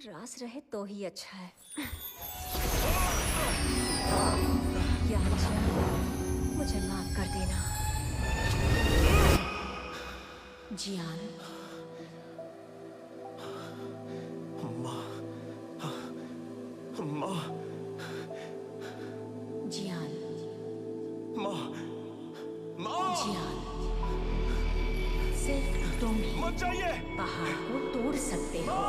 रास रहे तो ही अच्छा है। यार मुझे माफ कर देना जियान। माँ, माँ, जियान, माँ, माँ, जियान, सिर्फ तुम ही मत जाइए। पहाड़ को तोड़ सकते हो।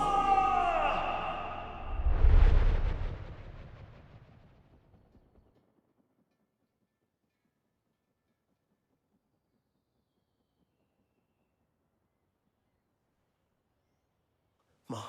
माँ,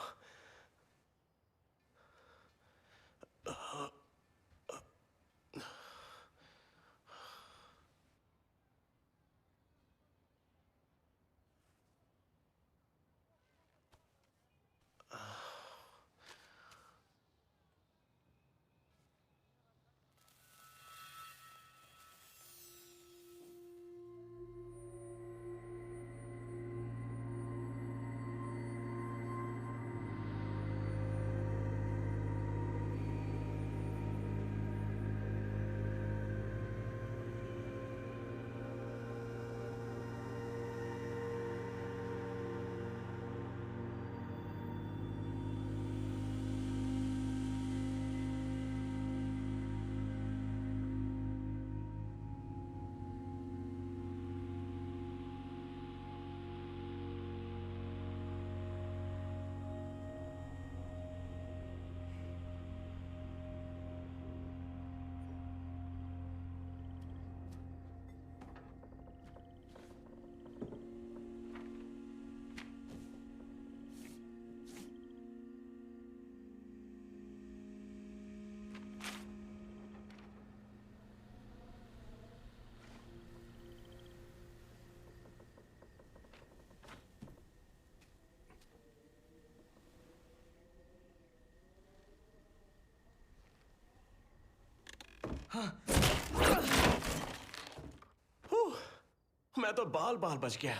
मैं तो बाल बाल बच गया,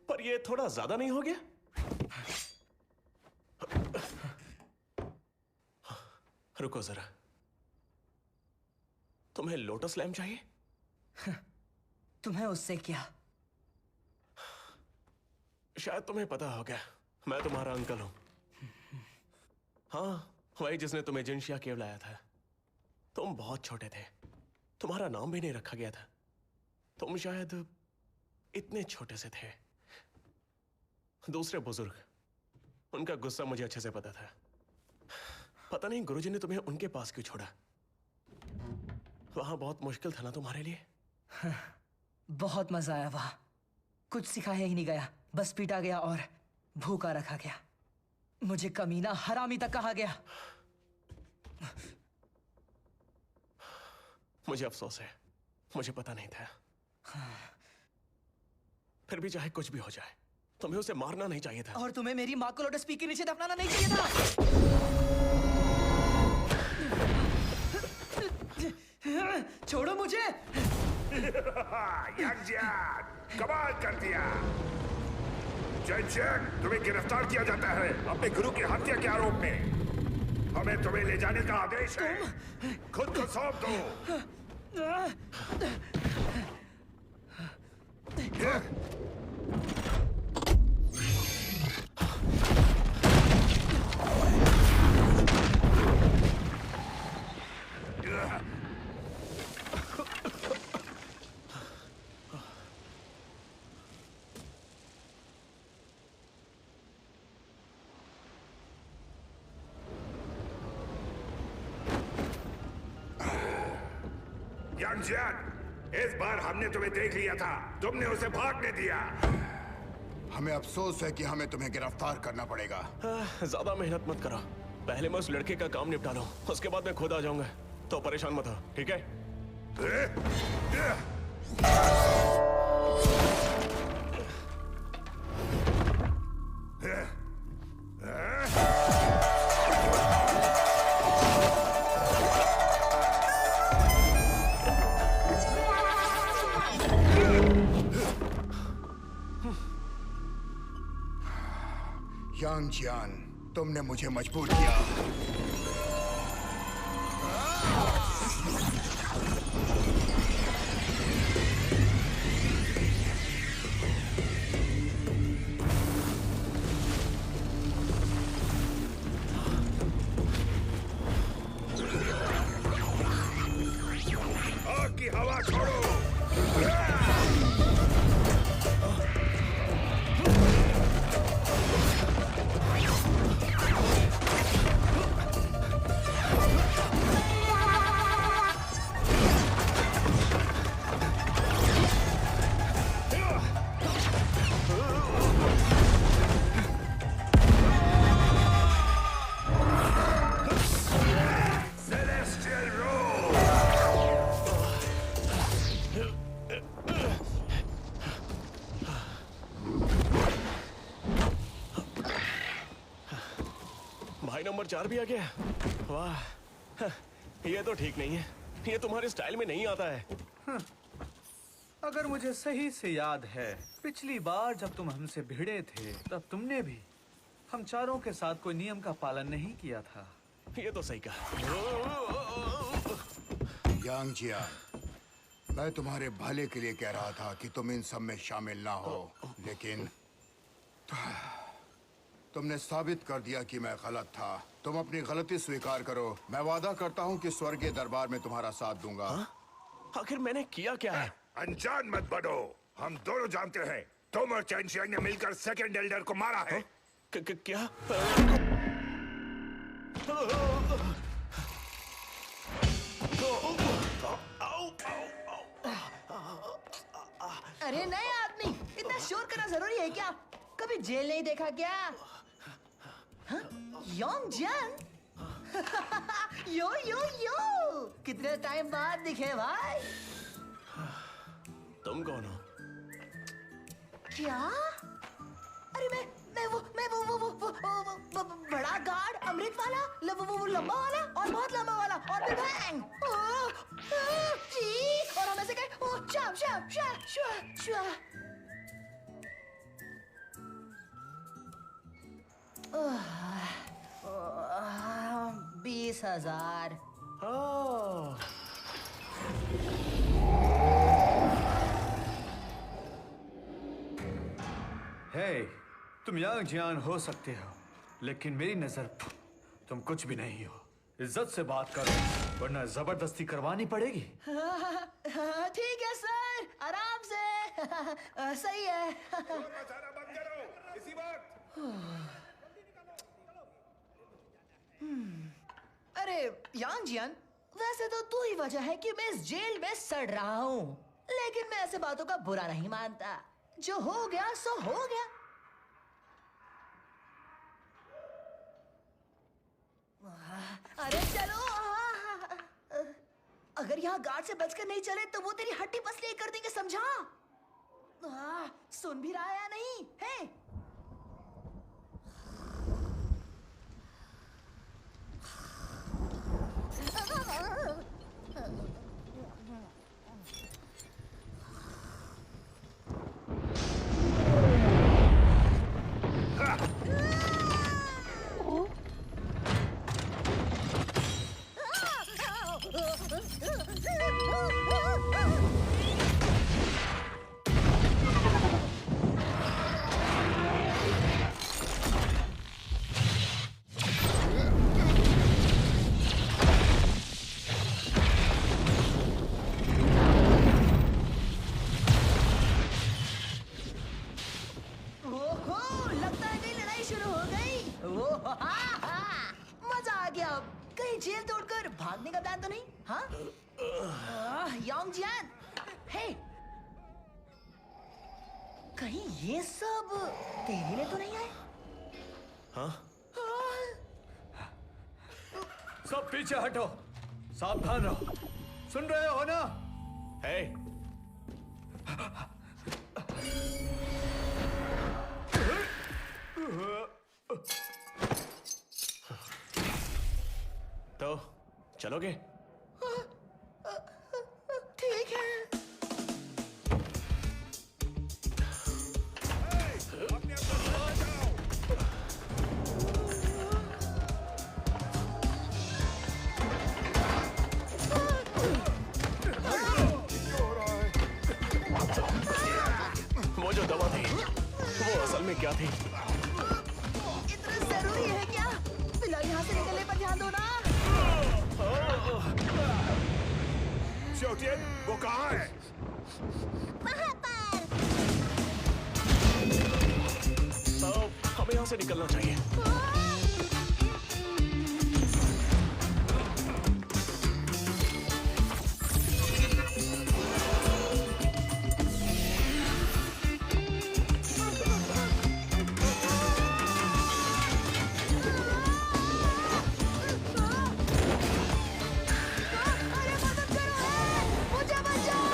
पर ये थोड़ा ज्यादा नहीं हो गया? रुको जरा, तुम्हें लोटस लैम्प चाहिए? तुम्हें उससे क्या? शायद तुम्हें पता हो गया, मैं तुम्हारा अंकल हूं। हाँ, वही जिसने तुम्हें जिनशिया केव लाया था। तुम बहुत छोटे थे, तुम्हारा नाम भी नहीं रखा गया था। तुम शायद इतने छोटे से थे। दूसरे बुजुर्ग, उनका गुस्सा मुझे अच्छे से पता था। पता नहीं गुरुजी ने तुम्हें उनके पास क्यों छोड़ा। वहां बहुत मुश्किल था ना तुम्हारे लिए? बहुत मजा आया वहां। कुछ सिखाया ही नहीं गया, बस पीटा गया और भूखा रखा गया। मुझे कमीना हरामी तक कहा गया। मुझे अफसोस है, मुझे पता नहीं था। फिर भी चाहे कुछ भी हो जाए, तुम्हें उसे मारना नहीं चाहिए था। और तुम्हें मेरी माँ को लोटस पीक के नीचे दफनाना नहीं चाहिए था। छोड़ो मुझे। यांगजियान, कमाल कर दिया। जैन, तुम्हें गिरफ्तार किया जाता है अपने गुरु की हत्या के आरोप में। हमें तुम्हें ले जाने का आदेश है। खुद को सौंप दो। यांगजियान, इस बार हमने तुम्हें देख लिया था, तुमने उसे भागने दिया। हमें अफसोस है कि हमें तुम्हें गिरफ्तार करना पड़ेगा। ज्यादा मेहनत मत करो, पहले मैं उस लड़के का काम निपटा लूं, उसके बाद मैं खुद आ जाऊंगा। तो परेशान मत हो, ठीक है? यांगजियान, तुमने मुझे मजबूर किया। आग की हवा छोड़ो। Celestial Roar! भाई नंबर 4 भी आ गया। वाह, ये तो ठीक नहीं है। ये तुम्हारे स्टाइल में नहीं आता है। अगर मुझे सही से याद है, पिछली बार जब तुम हमसे भिड़े थे तब तुमने भी हम चारों के साथ कोई नियम का पालन नहीं किया था। ये तो सही कहा। यांग जियान, मैं तुम्हारे भले के लिए कह रहा था कि तुम इन सब में शामिल ना हो, लेकिन तुमने साबित कर दिया कि मैं गलत था। तुम अपनी गलती स्वीकार करो। मैं वादा करता हूँ कि स्वर्गीय दरबार में तुम्हारा साथ दूंगा। आखिर मैंने किया क्या है? अनजान मत बनो। हम दोनों जानते हैं तुम और चैन शियांग ने मिलकर सेकंड एल्डर को मारा है। क्या? अरे नए आदमी, इतना शोर करना जरूरी है क्या? कभी जेल नहीं देखा क्या? हाँ? योंग जियान? यो यो यो, कितने टाइम बाद दिखे भाई। तुम कौन हो? क्या? अरे मैं वो बड़ा गार्ड, अमृत वाला, वो लंबा वाला और बहुत लंबा वाला और फिर बैंग। जी, और हम ऐसे कहे, ओ शाम शाम शाम शाम शाम। 20,000। हे, तुम यांग जियान हो सकते हो, लेकिन मेरी नजर तुम कुछ भी नहीं हो। इज्जत से बात करो, वरना जबरदस्ती करवानी पड़ेगी। ठीक है सर, आराम से। सही है। मचाना बंद करो इसी वक्त। अरे यांग जियान, वैसे तो तू ही वजह है कि मैं इस जेल में सड़ रहा हूँ, लेकिन मैं ऐसे बातों का बुरा नहीं मानता। जो हो गया सो हो गया। अरे चलो। अगर यहाँ गार्ड से बचकर नहीं चले तो वो तेरी हड्डी पसली कर देंगे, समझा? सुन भी रहा है या नहीं? है? जेल तोड़कर भागने का प्लान तो नहीं? हाँ? यांग जियान, हे, कहीं ये सब तेरे लिए तो नहीं आए? हाँ? सब पीछे हटो, सावधान रहो। सुन रहे हो ना? हे, तो चलोगे? ठीक है। अपने आप को बचाओ। वो जो दवा थी वो असल में क्या थी? इतना जरूरी है क्या? फिलहाल यहाँ से निकलने पर ध्यान दो ना। च्योटियन, वो कहाँ है? हमें यहाँ से निकलना चाहिए। अरे मदद करो, मुझे बचाओ।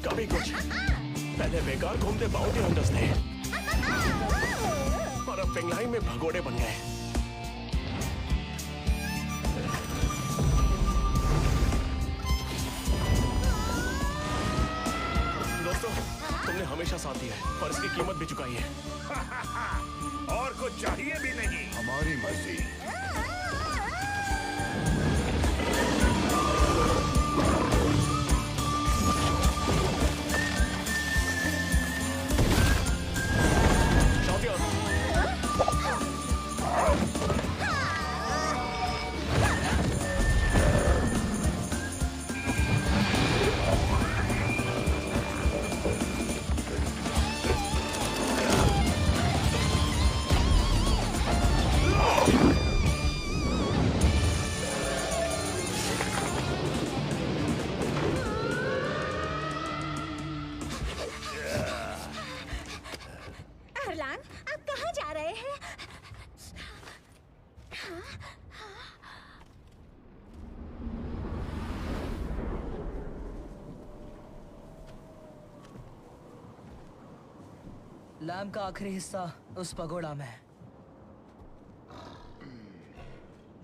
कभी कुछ पहले बेकार घूमते बाउंटी हंटर्स थे और अब पिंगलाई में भगोड़े बन गए। दोस्तों, तुमने हमेशा साथ दिया है और इसकी कीमत भी चुकाई है। और कुछ चाहिए भी नहीं। हमारी मर्जी। अरलान, आप कहाँ जा रहे हैं? लैम्प का आखिरी हिस्सा उस पगोड़ा में।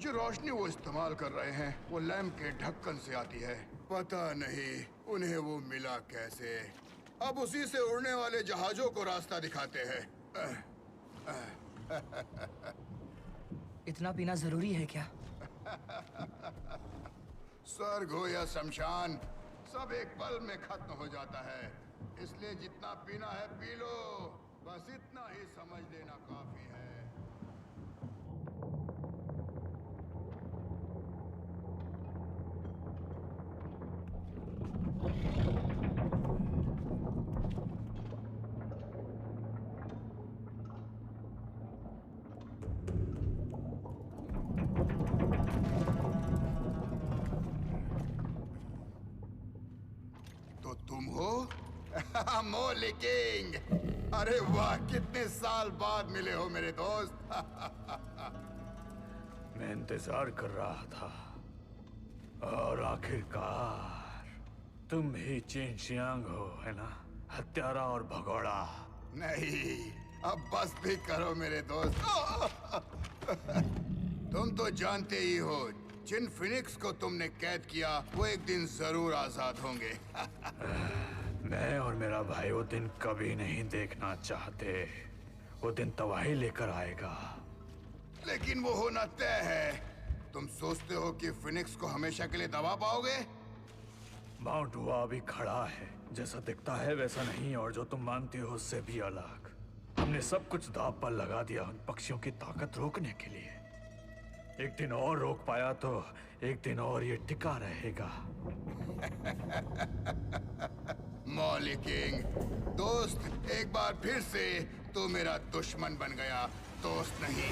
जो रोशनी वो इस्तेमाल कर रहे हैं वो लैम्प के ढक्कन से आती है। पता नहीं उन्हें वो मिला कैसे। अब उसी से उड़ने वाले जहाजों को रास्ता दिखाते हैं। इतना पीना जरूरी है क्या? स्वर्ग हो या शमशान, सब एक पल में खत्म हो जाता है। इसलिए जितना पीना है पी लो, बस इतना ही समझ लेना काफी है। तो तुम हो? मोली किंग। अरे वाह, कितने साल बाद मिले हो मेरे दोस्त। मैं इंतजार कर रहा था और आखिरकार तुम ही चेन शियांग हो, है ना? हत्यारा और भगोड़ा। नहीं, अब बस भी करो मेरे दोस्त। तुम तो जानते ही हो, जिन फिनिक्स को तुमने कैद किया वो एक दिन जरूर आजाद होंगे। मैं और मेरा भाई वो दिन कभी नहीं देखना चाहते। वो दिन तबाही लेकर आएगा। लेकिन वो होना तय है। तुम सोचते हो कि फिनिक्स को हमेशा के लिए दबा पाओगे? माउंट हुआ अभी खड़ा है, जैसा दिखता है वैसा नहीं, और जो तुम मानती हो उससे भी अलग। हमने सब कुछ दांव पर लगा दिया उन पक्षियों की ताकत रोकने के लिए। एक दिन और रोक पाया तो एक दिन और ये टिका रहेगा। मौली किंग, दोस्त, एक बार फिर से तू मेरा दुश्मन बन गया, दोस्त नहीं।